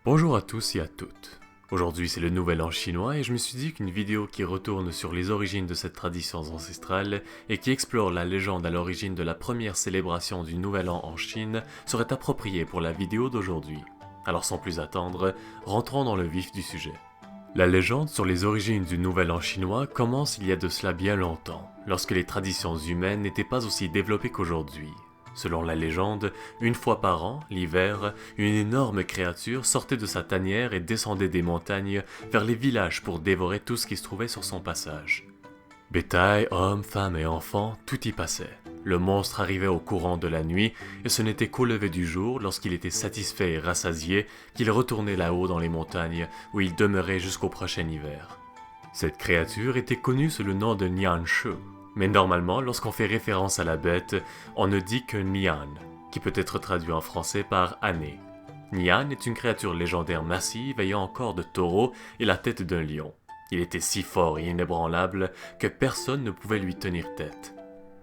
Bonjour à tous et à toutes. Aujourd'hui c'est le Nouvel An chinois et je me suis dit qu'une vidéo qui retourne sur les origines de cette tradition ancestrale et qui explore la légende à l'origine de la première célébration du Nouvel An en Chine serait appropriée pour la vidéo d'aujourd'hui. Alors sans plus attendre, rentrons dans le vif du sujet. La légende sur les origines du Nouvel An chinois commence il y a de cela bien longtemps, lorsque les traditions humaines n'étaient pas aussi développées qu'aujourd'hui. Selon la légende, une fois par an, l'hiver, une énorme créature sortait de sa tanière et descendait des montagnes vers les villages pour dévorer tout ce qui se trouvait sur son passage. Bétail, hommes, femmes et enfants, tout y passait. Le monstre arrivait au courant de la nuit et ce n'était qu'au lever du jour, lorsqu'il était satisfait et rassasié, qu'il retournait là-haut dans les montagnes où il demeurait jusqu'au prochain hiver. Cette créature était connue sous le nom de Nian Shu. Mais normalement, lorsqu'on fait référence à la bête, on ne dit que Nian, qui peut être traduit en français par année. Nian est une créature légendaire massive ayant un corps de taureau et la tête d'un lion. Il était si fort et inébranlable que personne ne pouvait lui tenir tête.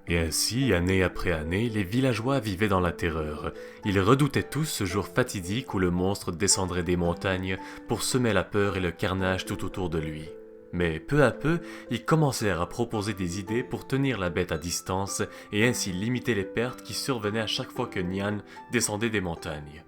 Et ainsi, année après année, les villageois vivaient dans la terreur. Ils redoutaient tous ce jour fatidique où le monstre descendrait des montagnes pour semer la peur et le carnage tout autour de lui. Mais peu à peu, ils commencèrent à proposer des idées pour tenir la bête à distance et ainsi limiter les pertes qui survenaient à chaque fois que Nian descendait des montagnes.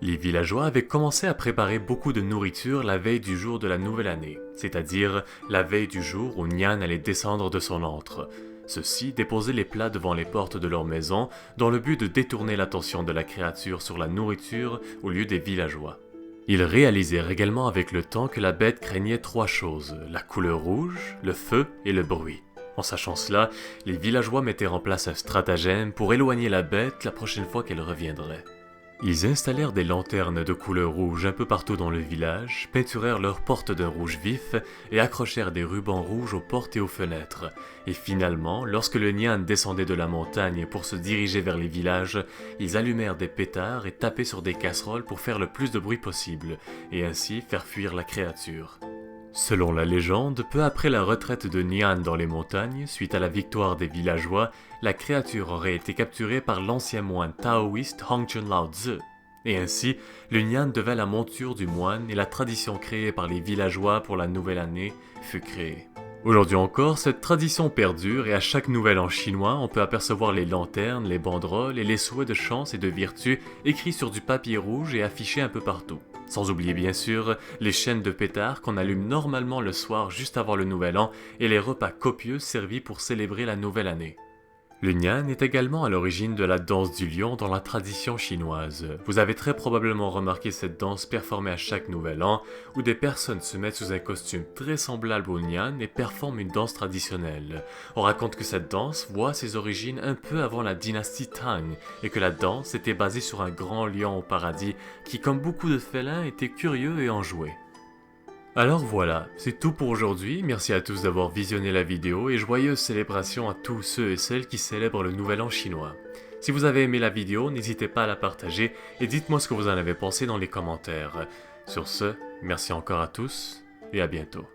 Les villageois avaient commencé à préparer beaucoup de nourriture la veille du jour de la nouvelle année, c'est-à-dire la veille du jour où Nian allait descendre de son antre. Ceux-ci déposaient les plats devant les portes de leur maison dans le but de détourner l'attention de la créature sur la nourriture au lieu des villageois. Ils réalisèrent également avec le temps que la bête craignait trois choses, la couleur rouge, le feu et le bruit. En sachant cela, les villageois mettèrent en place un stratagème pour éloigner la bête la prochaine fois qu'elle reviendrait. Ils installèrent des lanternes de couleur rouge un peu partout dans le village, peinturèrent leurs portes d'un rouge vif et accrochèrent des rubans rouges aux portes et aux fenêtres. Et finalement, lorsque le Nian descendait de la montagne pour se diriger vers les villages, ils allumèrent des pétards et tapaient sur des casseroles pour faire le plus de bruit possible, et ainsi faire fuir la créature. Selon la légende, peu après la retraite de Nian dans les montagnes, suite à la victoire des villageois, la créature aurait été capturée par l'ancien moine taoïste Hongchun Lao Tzu. Et ainsi, le Nian devint la monture du moine et la tradition créée par les villageois pour la nouvelle année fut créée. Aujourd'hui encore, cette tradition perdure et à chaque nouvel an chinois, on peut apercevoir les lanternes, les banderoles et les souhaits de chance et de vertu écrits sur du papier rouge et affichés un peu partout. Sans oublier bien sûr les chaînes de pétards qu'on allume normalement le soir juste avant le nouvel an et les repas copieux servis pour célébrer la nouvelle année. Le Nian est également à l'origine de la danse du lion dans la tradition chinoise. Vous avez très probablement remarqué cette danse performée à chaque nouvel an, où des personnes se mettent sous un costume très semblable au Nian et performent une danse traditionnelle. On raconte que cette danse voit ses origines un peu avant la dynastie Tang, et que la danse était basée sur un grand lion au paradis qui, comme beaucoup de félins, était curieux et enjoué. Alors voilà, c'est tout pour aujourd'hui, merci à tous d'avoir visionné la vidéo et joyeuses célébrations à tous ceux et celles qui célèbrent le Nouvel An chinois. Si vous avez aimé la vidéo, n'hésitez pas à la partager et dites-moi ce que vous en avez pensé dans les commentaires. Sur ce, merci encore à tous et à bientôt.